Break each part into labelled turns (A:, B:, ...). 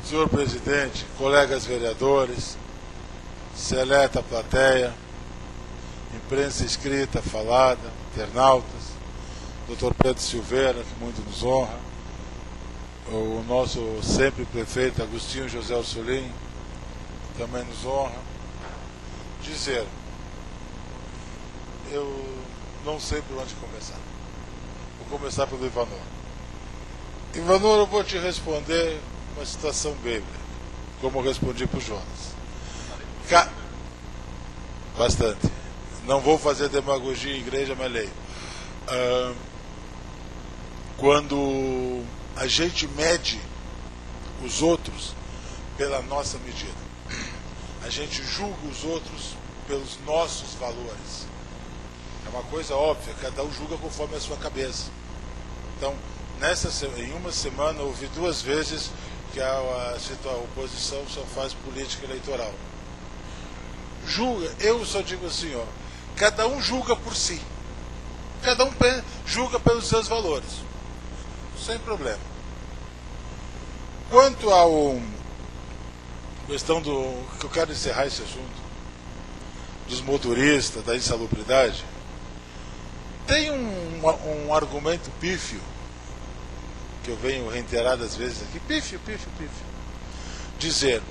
A: Senhor presidente, colegas vereadores, seleta plateia, imprensa escrita, falada, internautas, Dr. Pedro Silveira, que muito nos honra, o nosso sempre prefeito Agostinho José Ursulim, também nos honra, dizer, eu não sei por onde começar. Vou começar pelo Ivanor. Ivanor, eu vou te responder uma situação bíblica, como eu respondi para o Jonas. Bastante. Não vou fazer demagogia em igreja, mas leio. Quando a gente mede os outros pela nossa medida, a gente julga os outros pelos nossos valores. É uma coisa óbvia, cada um julga conforme a sua cabeça. Então, em uma semana, eu ouvi 2 vezes que a oposição só faz política eleitoral. Julga, eu só digo assim, ó, cada um julga por si. Cada um julga pelos seus valores. Sem problema. Quanto ao questão do que eu quero encerrar esse assunto, dos motoristas, da insalubridade, tem um argumento pífio que eu venho reiteradas vezes aqui, pífio, dizer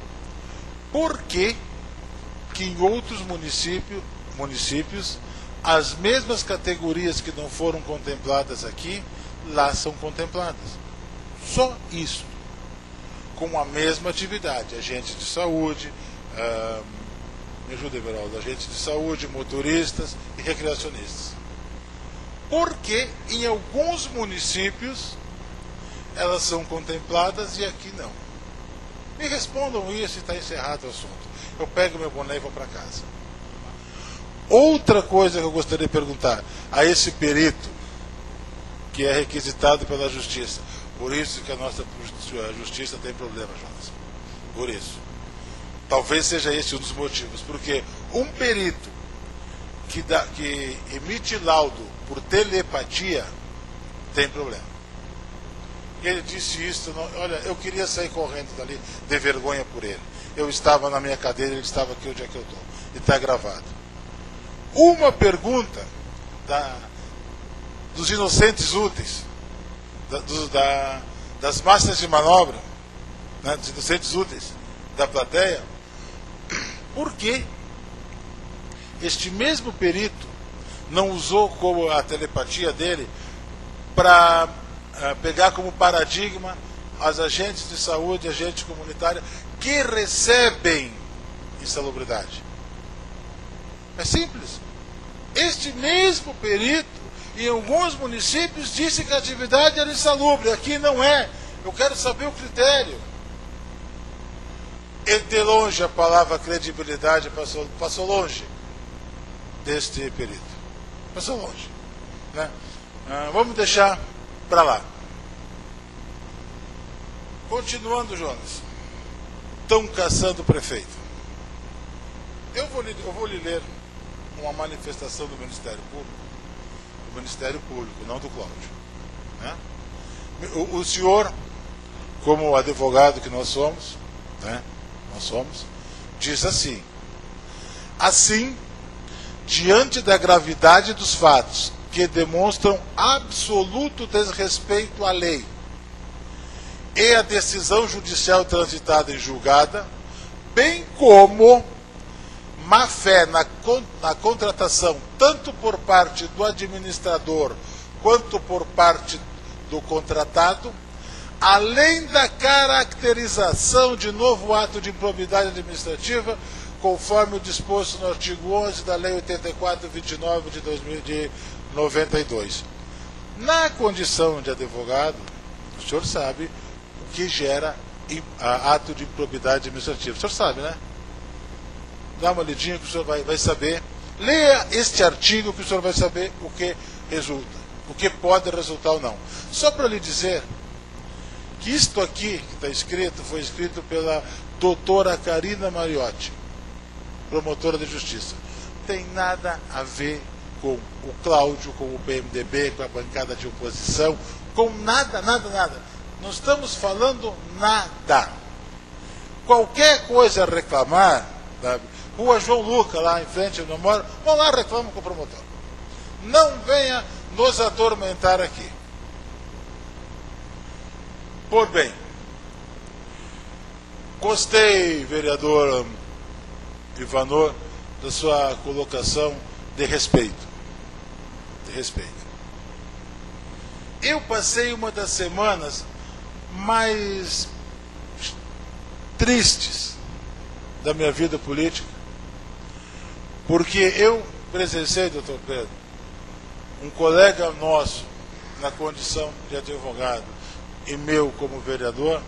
A: por que em outros municípios as mesmas categorias que não foram contempladas aqui, lá são contempladas. Só isso. Com a mesma atividade, agentes de saúde, me ajuda, Everaldo, agentes de saúde, motoristas e recreacionistas. Porque em alguns municípios elas são contempladas e aqui não. Me respondam isso e está encerrado o assunto. Eu pego meu boné e vou para casa. Outra coisa que eu gostaria de perguntar a esse perito que é requisitado pela justiça. Por isso que a nossa justiça tem problema, Jonas. Por isso. Talvez seja esse um dos motivos. Porque um perito que emite laudo por telepatia tem problema. Ele disse isso, olha, eu queria sair correndo dali de vergonha por ele. Eu estava na minha cadeira, ele estava aqui onde é que eu estou. E está gravado. Uma pergunta dos inocentes úteis, das massas de manobra, né, dos inocentes úteis da plateia, por que este mesmo perito não usou como a telepatia dele para pegar como paradigma as agentes de saúde, agentes comunitários que recebem insalubridade? É simples. Este mesmo perito, em alguns municípios, disse que a atividade era insalubre. Aqui não é. Eu quero saber o critério. E de longe a palavra credibilidade passou longe deste perito. Passou longe. Né? Vamos deixar para lá. Continuando, Jonas. Estão caçando o prefeito. Eu vou lhe ler uma manifestação do Ministério Público, não do Cláudio. Né? O senhor, como advogado que nós somos, né? Diz assim: diante da gravidade dos fatos que demonstram absoluto desrespeito à lei e à decisão judicial transitada e julgada, bem como má-fé na contratação, tanto por parte do administrador quanto por parte do contratado, além da caracterização de novo ato de improbidade administrativa, conforme o disposto no artigo 11 da Lei 84/29 de 92. Na condição de advogado, o senhor sabe o que gera ato de improbidade administrativa. O senhor sabe, né? Dá uma lidinha que o senhor vai saber. Leia este artigo que o senhor vai saber o que resulta, o que pode resultar ou não. Só para lhe dizer que isto aqui que está escrito foi escrito pela doutora Karina Mariotti, promotora de justiça. Tem nada a ver com o Cláudio, com o PMDB, com a bancada de oposição, com nada. Não estamos falando nada. qualquer coisa a reclamar, sabe? Rua João Luca, lá em frente onde eu moro, vão lá, reclamam com o promotor. Não venha nos atormentar aqui. Por bem, gostei, vereador Ivanor, da sua colocação de respeito. De respeito. Eu passei uma das semanas mais tristes da minha vida política, porque eu presenciei, doutor Pedro, um colega nosso, na condição de advogado, e meu como vereador,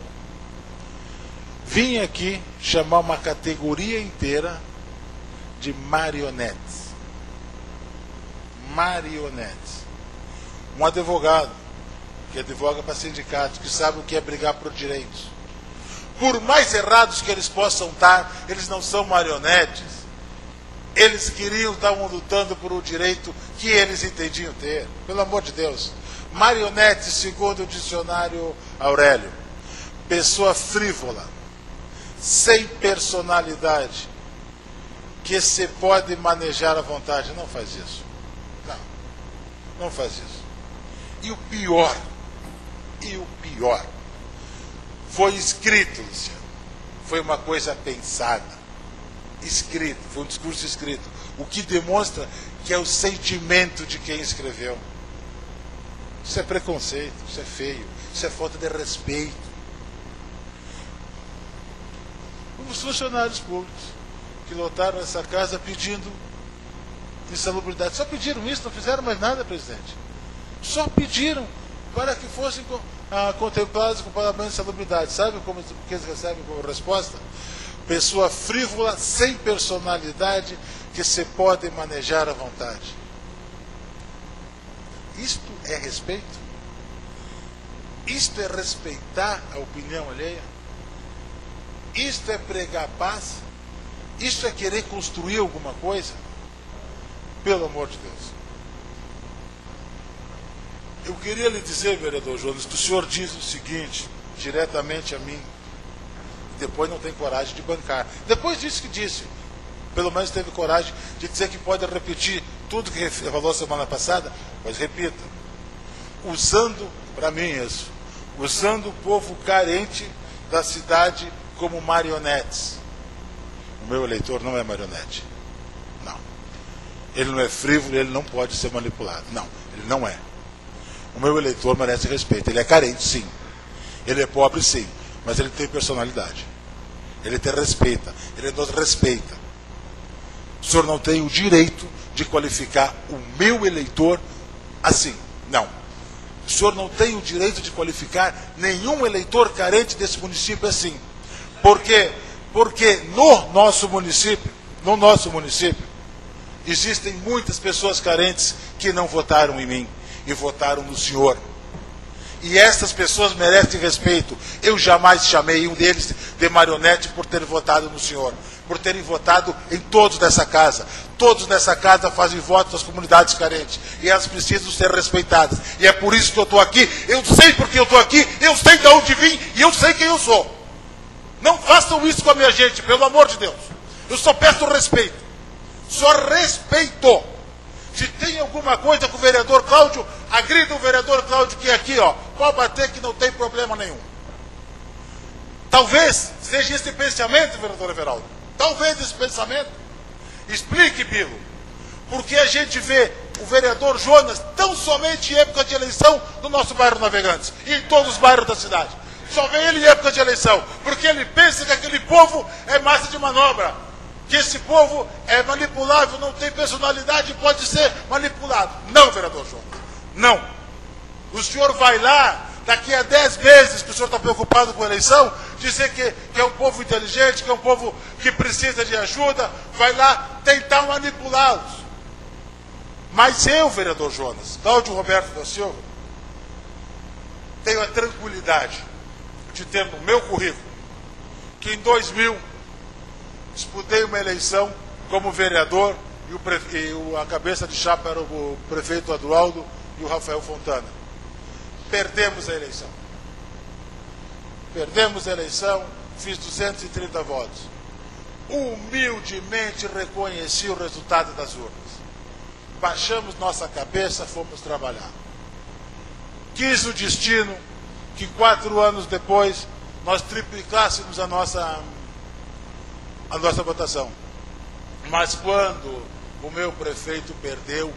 A: vim aqui chamar uma categoria inteira de marionetes. Marionetes. Um advogado que advoga para sindicatos, que sabe o que é brigar por direitos. Por mais errados que eles possam estar, eles não são marionetes. Eles estavam lutando por um direito que eles entendiam ter. Pelo amor de Deus. Marionete, segundo o dicionário Aurélio, pessoa frívola, sem personalidade, que se pode manejar à vontade. Não faz isso. Não faz isso. E o pior, foi escrito, Luciano. Foi uma coisa pensada. Escrito, foi um discurso escrito. O que demonstra que é o sentimento de quem escreveu. Isso é preconceito, isso é feio, isso é falta de respeito. Os funcionários públicos que lotaram essa casa pedindo insalubridade. Só pediram isso, não fizeram mais nada, presidente. Só pediram para que fossem contemplados com o pagamento de insalubridade. Sabe como que eles recebem como resposta? Pessoa frívola, sem personalidade, que se pode manejar à vontade. Isto é respeito? Isto é respeitar a opinião alheia? Isto é pregar paz? Isto é querer construir alguma coisa? Pelo amor de Deus. Eu queria lhe dizer, vereador Jonas, que o senhor diz o seguinte, diretamente a mim, depois não tem coragem de bancar. Depois disso que disse, pelo menos teve coragem de dizer que pode repetir tudo que falou semana passada, mas repita. Usando, para mim isso, usando o povo carente da cidade como marionetes. O meu eleitor não é marionete. Não. Ele não é frívolo, ele não pode ser manipulado. Não, ele não é. O meu eleitor merece respeito. Ele é carente, sim. Ele é pobre, sim. Mas ele tem personalidade. Ele te respeita. Ele nos respeita. O senhor não tem o direito de qualificar o meu eleitor assim. Não. O senhor não tem o direito de qualificar nenhum eleitor carente desse município assim. Por quê? Porque no nosso município, existem muitas pessoas carentes que não votaram em mim e votaram no senhor. E essas pessoas merecem respeito. Eu jamais chamei um deles de marionete por ter votado no senhor, por terem votado em todos dessa casa. Todos nessa casa fazem voto das comunidades carentes. E elas precisam ser respeitadas. E é por isso que eu estou aqui. Eu sei porque eu estou aqui. Eu sei de onde vim e eu sei quem eu sou. Não façam isso com a minha gente, pelo amor de Deus. Eu só peço respeito. Só respeito. Se tem alguma coisa com o vereador Cláudio, agrida o vereador Cláudio que é aqui, ó. Pode bater que não tem problema nenhum. Talvez seja esse pensamento, vereador Everaldo. Talvez esse pensamento. Explique, Bilo. Porque a gente vê o vereador Jonas tão somente em época de eleição no nosso bairro Navegantes. E em todos os bairros da cidade. Só vê ele em época de eleição. Porque ele pensa que aquele povo é massa de manobra. Que esse povo é manipulável, não tem personalidade e pode ser manipulado. Não, vereador Jonas. Não. O senhor vai lá, daqui a 10 meses que o senhor está preocupado com a eleição, dizer que é um povo inteligente, que é um povo que precisa de ajuda, vai lá tentar manipulá-los. Mas eu, vereador Jonas, Cláudio Roberto da Silva, tenho a tranquilidade de ter no meu currículo que em 2000 disputei uma eleição como vereador e a cabeça de chapa era o prefeito Adualdo e o Rafael Fontana. Perdemos a eleição. Perdemos a eleição, fiz 230 votos. Humildemente reconheci o resultado das urnas. Baixamos nossa cabeça, fomos trabalhar. Quis o destino que 4 anos depois nós triplicássemos a nossa votação. Mas quando o meu prefeito perdeu,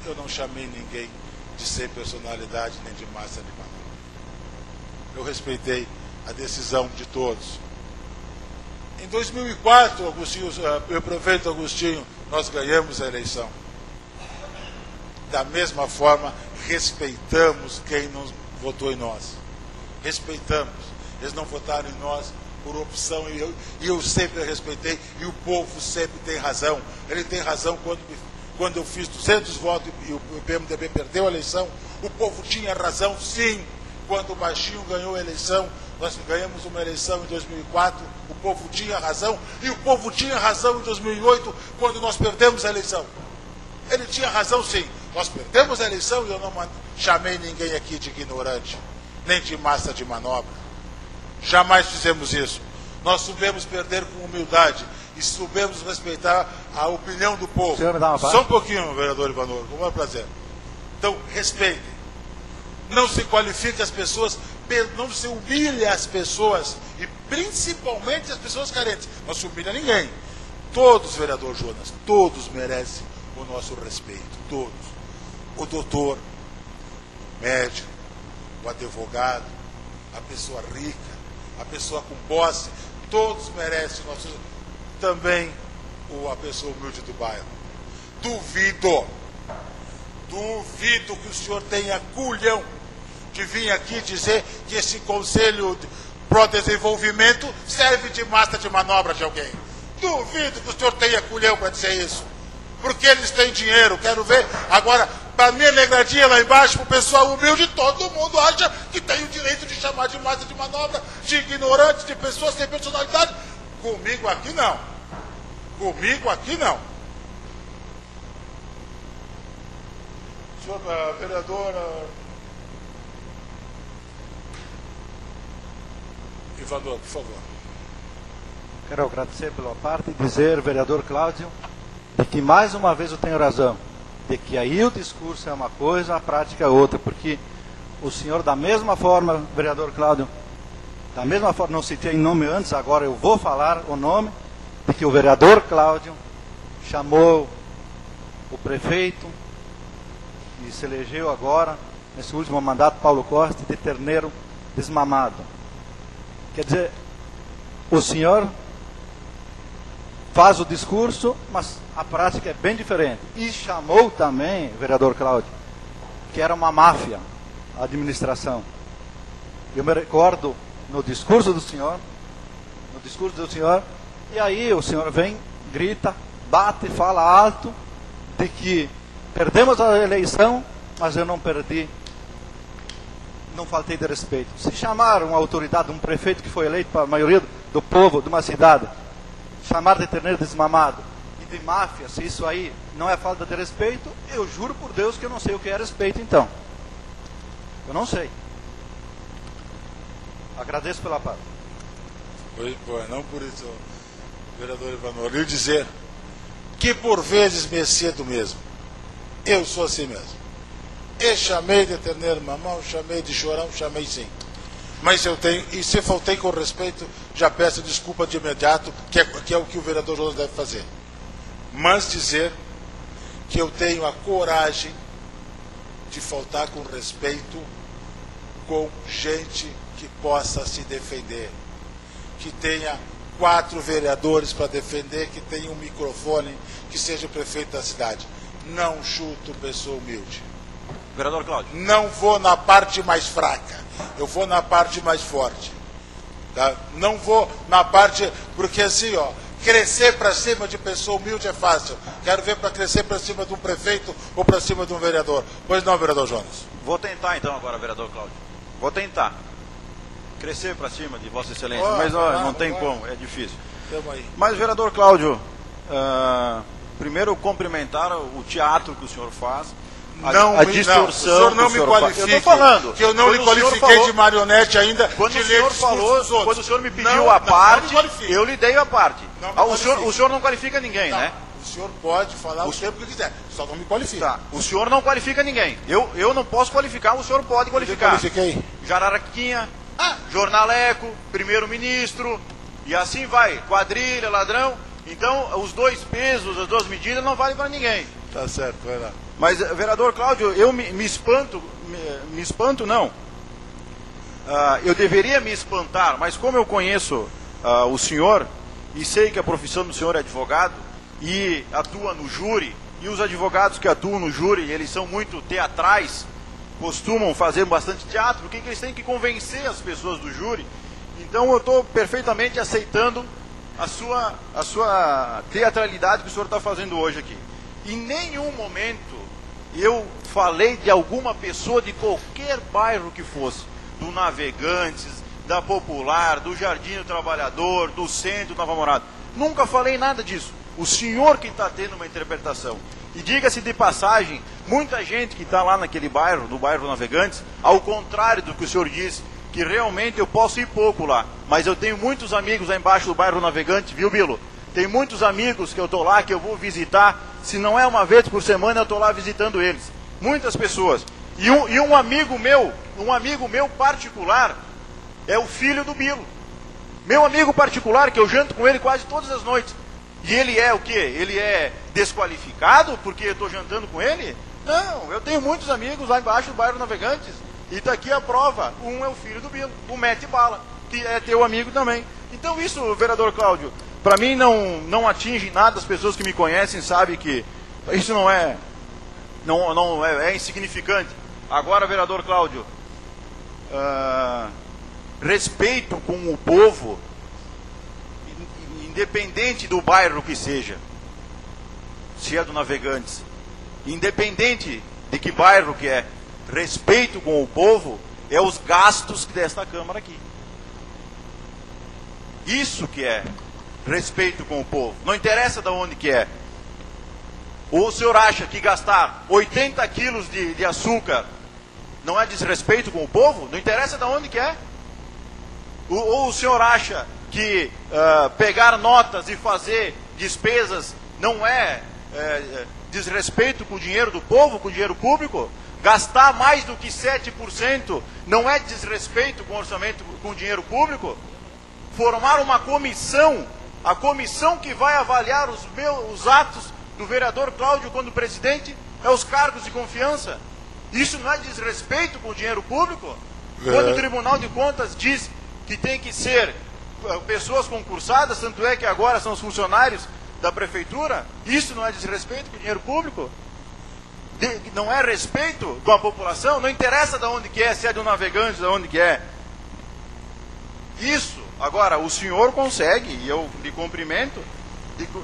A: eu não chamei ninguém de sem personalidade nem de massa de manobra. Eu respeitei a decisão de todos. Em 2004, meu prefeito Agostinho, nós ganhamos a eleição. Da mesma forma, respeitamos quem não votou em nós. Respeitamos. Eles não votaram em nós por opção e eu sempre respeitei, e o povo sempre tem razão. Ele tem razão quando eu fiz 200 votos e o PMDB perdeu a eleição. O povo tinha razão, sim. Quando o Baixinho ganhou a eleição, nós ganhamos uma eleição em 2004, o povo tinha razão, e o povo tinha razão em 2008, quando nós perdemos a eleição. Ele tinha razão, sim. Nós perdemos a eleição e eu não chamei ninguém aqui de ignorante, nem de massa de manobra. Jamais fizemos isso. Nós soubemos perder com humildade e soubemos respeitar a opinião do povo. Só um pouquinho, vereador Ivanor, com o maior prazer. Então, respeitem. Não se qualifique as pessoas, não se humilhe as pessoas, e principalmente as pessoas carentes. Não se humilha ninguém. Todos, vereador Jonas, todos merecem o nosso respeito. Todos. O doutor, o médico, o advogado, a pessoa rica, a pessoa com posse, todos merecem o nosso... Também a pessoa humilde do bairro. Duvido que o senhor tenha culhão de vir aqui dizer que esse Conselho Pro Desenvolvimento serve de massa de manobra de alguém. Duvido que o senhor tenha culhão para dizer isso. Porque eles têm dinheiro, quero ver. Agora, para minha alegria lá embaixo, para o pessoal humilde, todo mundo acha que tem o direito de chamar de massa de manobra, de ignorantes, de pessoas sem personalidade. Comigo aqui não. Comigo aqui não. Senhora vereadora Ivanor, por favor.
B: Quero agradecer pela parte e dizer, vereador Cláudio, de que mais uma vez eu tenho razão, de que aí o discurso é uma coisa, a prática é outra, porque o senhor, da mesma forma, vereador Cláudio, da mesma forma, não citei em nome antes, agora eu vou falar o nome, de que o vereador Cláudio chamou o prefeito, e se elegeu agora, nesse último mandato, Paulo Costa, de terneiro desmamado. Quer dizer, o senhor faz o discurso, mas a prática é bem diferente. E chamou também, vereador Cláudio, que era uma máfia, a administração. Eu me recordo no discurso do senhor, e aí o senhor vem, grita, bate, fala alto, de que perdemos a eleição, mas eu não perdi, não faltei de respeito. Se chamar uma autoridade, um prefeito que foi eleito para a maioria do povo de uma cidade, chamar de terneiro desmamado e de máfia, se isso aí não é falta de respeito, eu juro por Deus que eu não sei o que é respeito então. Eu não sei. Agradeço pela parte.
A: Não por isso, vereador Ivanor, eu dizer que por vezes me cedo mesmo. Eu sou assim mesmo. Eu chamei de terneiro mamão, chamei de chorão, chamei sim. Mas eu tenho, e se faltei com respeito, já peço desculpa de imediato, que é o que o vereador Jonas deve fazer. Mas dizer que eu tenho a coragem de faltar com respeito com gente que possa se defender. Que tenha 4 vereadores para defender, que tenha um microfone, que seja o prefeito da cidade. Não chuto pessoa humilde.
C: Vereador Cláudio.
A: Não vou na parte mais fraca, eu vou na parte mais forte. Tá? Não vou na parte, porque assim, ó, crescer para cima de pessoa humilde é fácil. Quero ver para crescer para cima de um prefeito ou para cima de um vereador. Pois não, vereador Jonas?
C: Vou tentar então agora, vereador Cláudio. Vou tentar crescer para cima de Vossa Excelência, mas não tem como, é difícil. Mas, vereador Cláudio, primeiro cumprimentar o teatro que o senhor faz.
A: a distorção. O senhor não me qualifique.
C: Eu estou falando.
A: Que eu não lhe qualifiquei de marionete ainda.
C: Quando o senhor falou, quando o senhor me pediu a parte, eu lhe dei a parte. O senhor não qualifica ninguém, né?
A: O senhor pode falar o tempo que quiser, só não me qualifica.
C: Tá. O senhor não qualifica ninguém. Eu não posso qualificar, o senhor pode qualificar.
A: Eu qualifiquei.
C: Jararaquinha, jornaleco, primeiro-ministro, e assim vai. Quadrilha, ladrão. Então, os dois pesos, as duas medidas não valem para ninguém.
A: Tá certo, vai lá.
C: Mas, vereador Cláudio, eu me espanto, não. Eu deveria me espantar, mas como eu conheço o senhor, e sei que a profissão do senhor é advogado, e atua no júri, e os advogados que atuam no júri, eles são muito teatrais, costumam fazer bastante teatro, porque eles têm que convencer as pessoas do júri. Então eu estou perfeitamente aceitando a sua teatralidade que o senhor está fazendo hoje aqui. Em nenhum momento eu falei de alguma pessoa de qualquer bairro que fosse, do Navegantes, da Popular, do Jardim do Trabalhador, do Centro, Nova Morada. Nunca falei nada disso. O senhor que está tendo uma interpretação. E diga-se de passagem, muita gente que está lá naquele bairro, no bairro Navegantes, ao contrário do que o senhor disse, que realmente eu posso ir pouco lá, mas eu tenho muitos amigos lá embaixo do bairro Navegante, viu, Bilo? Tem muitos amigos que eu estou lá, que eu vou visitar, se não é uma vez por semana, eu estou lá visitando eles. Muitas pessoas. E um amigo meu particular, é o filho do Bilo. Meu amigo particular, que eu janto com ele quase todas as noites. E ele é o quê? Ele é desqualificado porque eu estou jantando com ele? Não, eu tenho muitos amigos lá embaixo do bairro Navegantes. E está aqui a prova. Um é o filho do Bilo, o Mete Bala, que é teu amigo também. Então isso, vereador Cláudio, para mim não atinge nada. As pessoas que me conhecem sabem que isso não é insignificante. Agora, vereador Cláudio, respeito com o povo, independente do bairro que seja, se é do Navegantes, independente de que bairro que é, respeito com o povo é os gastos desta Câmara aqui. Isso que é respeito com o povo. Não interessa de onde que é. Ou o senhor acha que gastar 80 quilos de açúcar não é desrespeito com o povo? Não interessa de onde que é. Ou o senhor acha que pegar notas e fazer despesas não é desrespeito com o dinheiro do povo, com o dinheiro público? Gastar mais do que 7% não é desrespeito com o orçamento, com o dinheiro público? Formar uma comissão, a comissão que vai avaliar os atos do vereador Cláudio quando presidente, é os cargos de confiança. Isso não é desrespeito com o dinheiro público? Quando o Tribunal de Contas diz que tem que ser pessoas concursadas, tanto é que agora são os funcionários da prefeitura, isso não é desrespeito com o dinheiro público? Não é respeito com a população? Não interessa de onde que é, se é do Navegante, de onde que é. Isso, agora, o senhor consegue, e eu lhe cumprimento,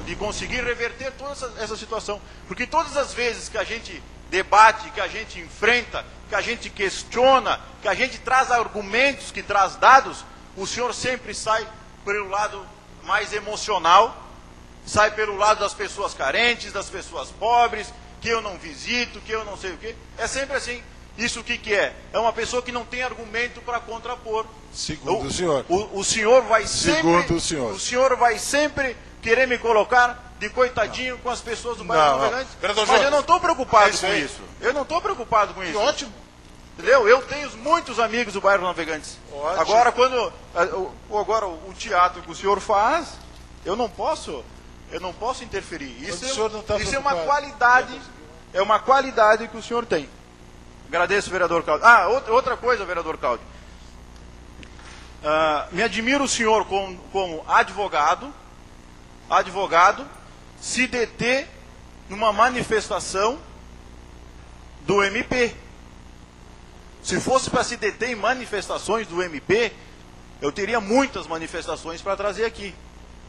C: de conseguir reverter toda essa situação. Porque todas as vezes que a gente debate, que a gente enfrenta, que a gente questiona, que a gente traz argumentos, que traz dados, o senhor sempre sai pelo lado mais emocional, sai pelo lado das pessoas carentes, das pessoas pobres, que eu não visito, que eu não sei o quê. É sempre assim. Isso o que é? É uma pessoa que não tem argumento para contrapor.
A: Segundo o senhor.
C: O senhor vai sempre...
A: Segundo o senhor.
C: O senhor vai sempre querer me colocar de coitadinho com as pessoas do bairro Navegantes. Mas eu não estou preocupado com isso. Eu não estou preocupado com isso.
A: Ótimo.
C: Entendeu? Eu tenho muitos amigos do bairro Navegantes.
A: Ótimo.
C: Agora o teatro que o senhor faz, eu não posso interferir. Isso é uma qualidade, que o senhor tem. Agradeço, vereador Cláudio. Outra coisa, vereador Cláudio. Me admiro o senhor como advogado, se deter numa manifestação do MP. Se fosse para se deter em manifestações do MP, eu teria muitas manifestações para trazer aqui.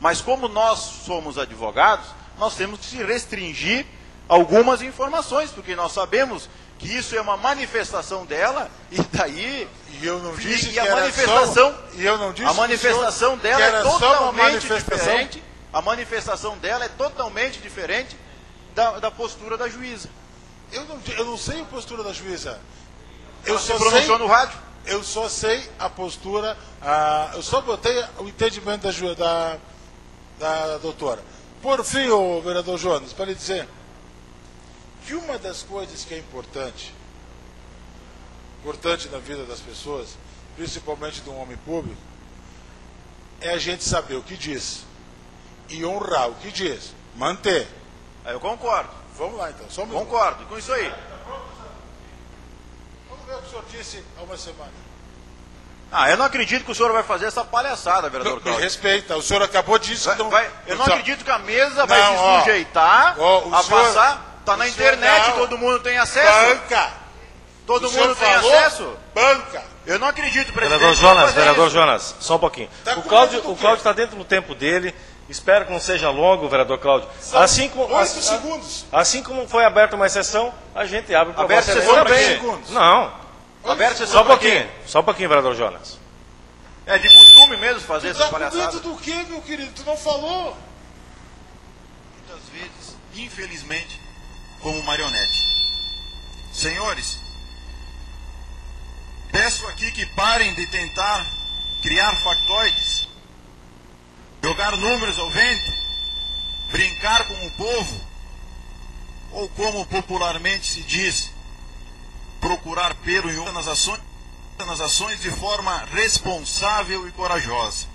C: Mas como nós somos advogados, nós temos que se restringir algumas informações, porque nós sabemos que isso é uma manifestação dela, e daí...
A: E eu não disse
C: que a manifestação,
A: eu não disse
C: a manifestação dela é totalmente diferente. A manifestação dela é totalmente diferente da postura da juíza.
A: Eu não sei a postura da juíza.
C: Você pronunciou no rádio?
A: Eu só sei a postura, eu só botei o entendimento da doutora. Por fim, o vereador Jonas, para lhe dizer que uma das coisas que é importante na vida das pessoas, principalmente de um homem público, é a gente saber o que diz e honrar o que diz, manter.
C: Eu concordo.
A: Vamos lá então, só um minuto.
C: Concordo com isso aí.
A: Vamos ver o que o senhor disse há uma semana.
C: Eu não acredito que o senhor vai fazer essa palhaçada, vereador
A: Me
C: Cláudio.
A: respeita, o senhor acabou disso.
C: Eu não acredito que a mesa vai se sujeitar a passar. Está na internet, todo mundo tem acesso.
A: Banca!
C: Todo mundo tem acesso?
A: Banca!
C: Eu não acredito, presidente.
D: Vereador Jonas, só um pouquinho.
A: Tá
D: o Cláudio está dentro do tempo dele. Espero que não seja longo, vereador Cláudio. Assim como,
A: 8 segundos.
D: Assim como foi aberta uma sessão, a gente abre para
C: Aberta
D: você
C: sessão pra
D: também.
C: quê?
D: Não.
C: Aberta
D: Só
C: sessão
D: um
C: pra
D: pouquinho.
C: quê?
D: Só um pouquinho, vereador Jonas.
C: É de costume mesmo fazer
A: Tu tá
C: essas
A: com
C: palhaçadas.
A: medo do quê, meu querido? Tu não falou.
E: Muitas vezes, infelizmente, como marionete. Senhores, peço aqui que parem de tentar criar factoides, jogar números ao vento, brincar com o povo, ou como popularmente se diz, procurar pelo em nas ações de forma responsável e corajosa,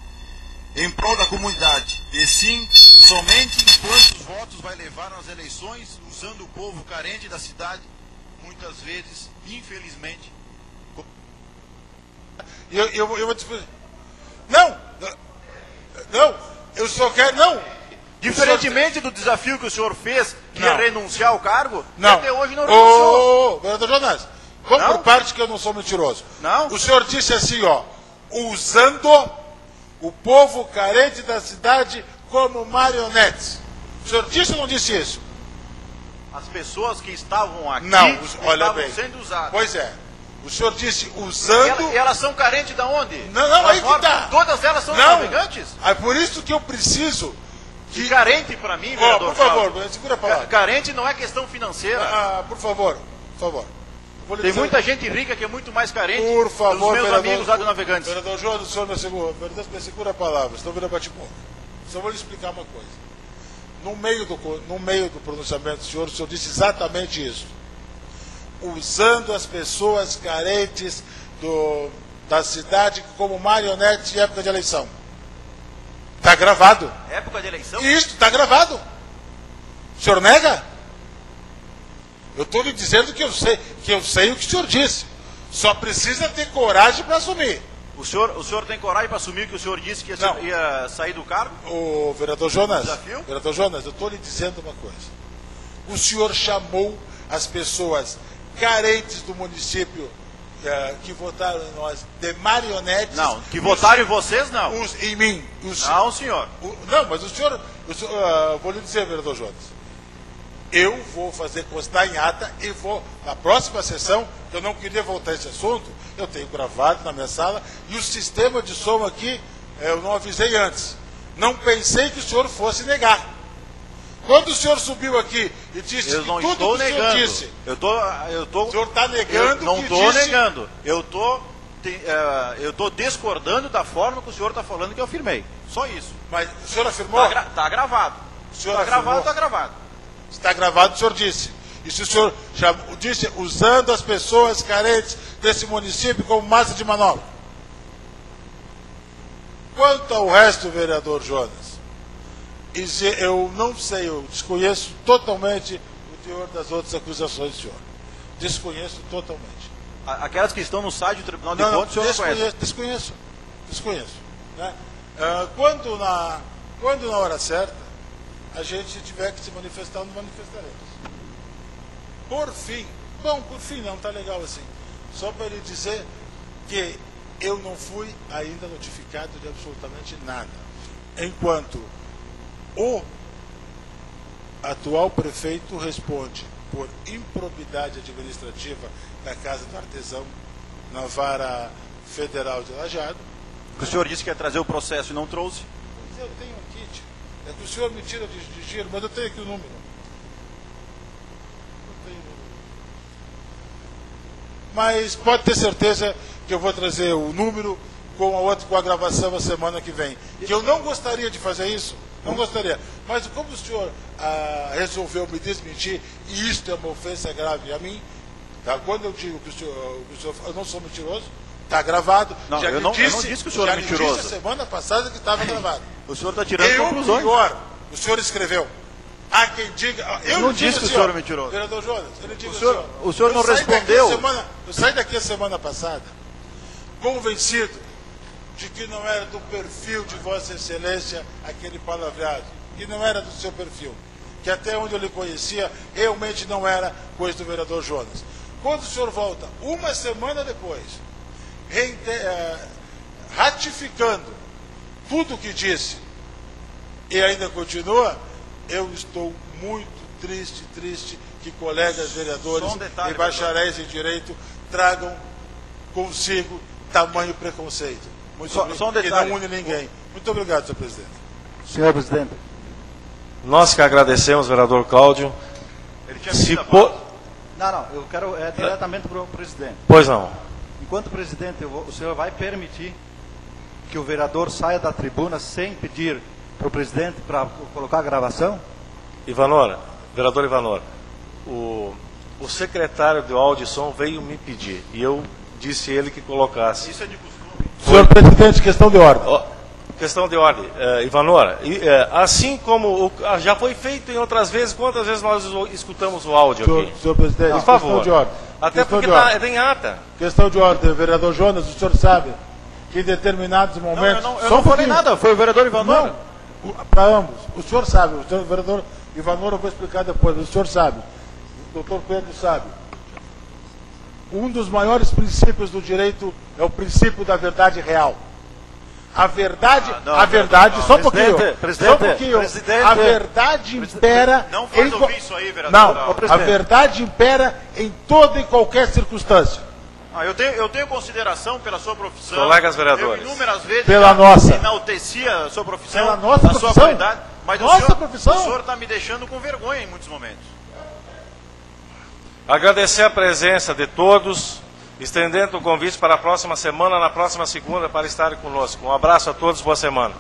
E: em prol da comunidade, e sim, somente enquanto os votos vai levar nas eleições, usando o povo carente da cidade, muitas vezes, infelizmente.
A: Eu vou te explicar. Não, eu só quero, não.
C: Diferentemente do desafio que o senhor fez, que é renunciar ao cargo,
A: Não.
C: até hoje não renunciou.
A: Vereador Jonas, vamos por parte que eu não sou mentiroso.
C: Não.
A: O senhor disse assim, usando o povo carente da cidade como marionetes. O senhor disse ou não disse isso?
C: As pessoas que estavam aqui
A: Não, olha
C: estavam
A: bem.
C: sendo usadas.
A: Pois é. O senhor disse usando...
C: E elas são carentes de onde?
A: Não, aí que tá.
C: Todas elas são
A: Não.
C: navegantes?
A: É por isso que eu preciso...
C: Que carente para mim, vereador
A: por favor,
C: Cláudio.
A: segura a palavra.
C: Carente não é questão financeira.
A: Por favor. Vou lhe
C: Tem
A: dizer-
C: muita gente rica que é muito mais carente
A: Por favor,
C: dos meus
A: vereador,
C: amigos agronavegantes.
A: Vereador Jonas, o senhor me segura, me segura a palavra, estou vendo a bate-boca. Só vou lhe explicar uma coisa. No meio do pronunciamento do senhor, o senhor disse exatamente isso. Usando as pessoas carentes da cidade como marionetes em época de eleição. Está gravado.
C: Época de eleição?
A: Isso, está gravado. O senhor nega? Eu estou lhe dizendo que eu sei o que o senhor disse. Só precisa ter coragem para assumir.
C: O senhor tem coragem para assumir que o senhor disse que ia sair do cargo?
A: O vereador Jonas,
C: Desafio?
A: vereador Jonas, eu estou lhe dizendo uma coisa. O senhor chamou as pessoas carentes do município que votaram em nós de marionetes.
C: Não, que votaram em vocês, não.
A: Em mim.
C: Não, senhor.
A: Não, mas o senhor vou lhe dizer, vereador Jonas, eu vou fazer constar em ata e vou, na próxima sessão, que eu não queria voltar a esse assunto, eu tenho gravado na minha sala, e o sistema de som aqui, eu não avisei antes. Não pensei que o senhor fosse negar. Quando o senhor subiu aqui e disse
C: Eu
A: que
C: não
A: tudo
C: estou
A: que o senhor
C: negando.
A: disse,
C: O
A: senhor está negando
C: não
A: que
C: estou
A: disse...
C: negando. Eu estou discordando da forma que o senhor está falando que eu afirmei. Só isso.
A: Mas o senhor afirmou?
C: Tá gravado.
A: O senhor
C: Tá
A: afirmou?
C: gravado, tá gravado.
A: Está gravado, o senhor disse. E se o senhor disse usando as pessoas carentes desse município como massa de manobra. Quanto ao resto, vereador Jonas, eu não sei, eu desconheço totalmente o teor das outras acusações do senhor. Desconheço totalmente.
C: Aquelas que estão no site do Tribunal de Contas, o senhor não conhece.
A: Desconheço. Né? Quando na hora certa a gente tiver que se manifestar, nos manifestaremos. Por fim não, está legal assim. Só para lhe dizer que eu não fui ainda notificado de absolutamente nada. Enquanto o atual prefeito responde por improbidade administrativa da Casa do Artesão na Vara Federal de Lajeado.
C: O senhor disse que ia trazer o processo e não trouxe.
A: Mas eu tenho aqui, tio. É que o senhor me tira de giro, mas eu tenho aqui o número. Eu tenho o número. mas pode ter certeza que eu vou trazer o número com a gravação a semana que vem. Que eu não gostaria de fazer isso, não gostaria. Mas como o senhor resolveu me desmentir, e isto é uma ofensa grave a mim, tá? Quando eu digo que o senhor eu não sou mentiroso, está gravado.
C: Não, eu não disse que o senhor é mentiroso.
A: Disse a semana passada que estava gravado.
C: O senhor está tirando conclusões.
A: Pior, o senhor escreveu. Há quem diga. Eu
C: não disse que o senhor é mentiroso.
A: Vereador Jonas, ele diz
C: o senhor não respondeu.
A: Eu saí daqui a semana passada convencido de que não era do perfil de Vossa Excelência aquele palavreado, que não era do seu perfil, que até onde eu lhe conhecia realmente não era coisa do vereador Jonas. Quando o senhor volta, uma semana depois, ratificando tudo o que disse e ainda continua, eu estou muito triste que colegas vereadores e bacharéis em direito tragam consigo tamanho preconceito.
C: Só um detalhe.
A: Que não une ninguém. Muito obrigado, senhor presidente.
B: Senhor presidente.
D: Nós que agradecemos, vereador Cláudio.
C: Ele tinha pedido
B: Não, eu quero diretamente para o presidente.
D: Pois não.
B: Enquanto presidente, o senhor vai permitir que o vereador saia da tribuna sem pedir para o presidente para colocar a gravação?
D: Vereador Ivanora, o secretário de áudio e som veio me pedir e eu disse ele que colocasse.
C: Isso é de costume.
A: Senhor presidente, questão de ordem.
D: Questão de ordem. Ivanora, assim como já foi feito em outras vezes, quantas vezes nós escutamos o áudio aqui?
A: Senhor presidente,
D: por favor.
A: questão de ordem.
D: Até
A: questão
D: porque tem ata.
A: Questão de ordem, vereador Jonas, o senhor sabe que em determinados momentos...
C: Eu não falei nada, foi o vereador Ivanora.
A: Para ambos. O senhor sabe, o senhor vereador Ivanora, eu vou explicar depois, o senhor sabe, o doutor Pedro sabe. Um dos maiores princípios do direito é o princípio da verdade real. A verdade, só um pouquinho, a verdade impera.
C: Não faz ouvir isso aí, vereador.
A: Não, a verdade impera em toda e qualquer circunstância.
C: Eu tenho consideração pela sua profissão.
D: Colegas vereadores.
C: Eu inúmeras vezes
A: pela nossa.
C: Enaltecia a sua profissão,
A: pela nossa
C: a
A: profissão.
C: sua qualidade. Mas
A: Profissão.
C: o senhor está me deixando com vergonha em muitos momentos.
D: Agradecer a presença de todos, estendendo o convite para a próxima semana, na próxima segunda, para estarem conosco. Um abraço a todos, boa semana.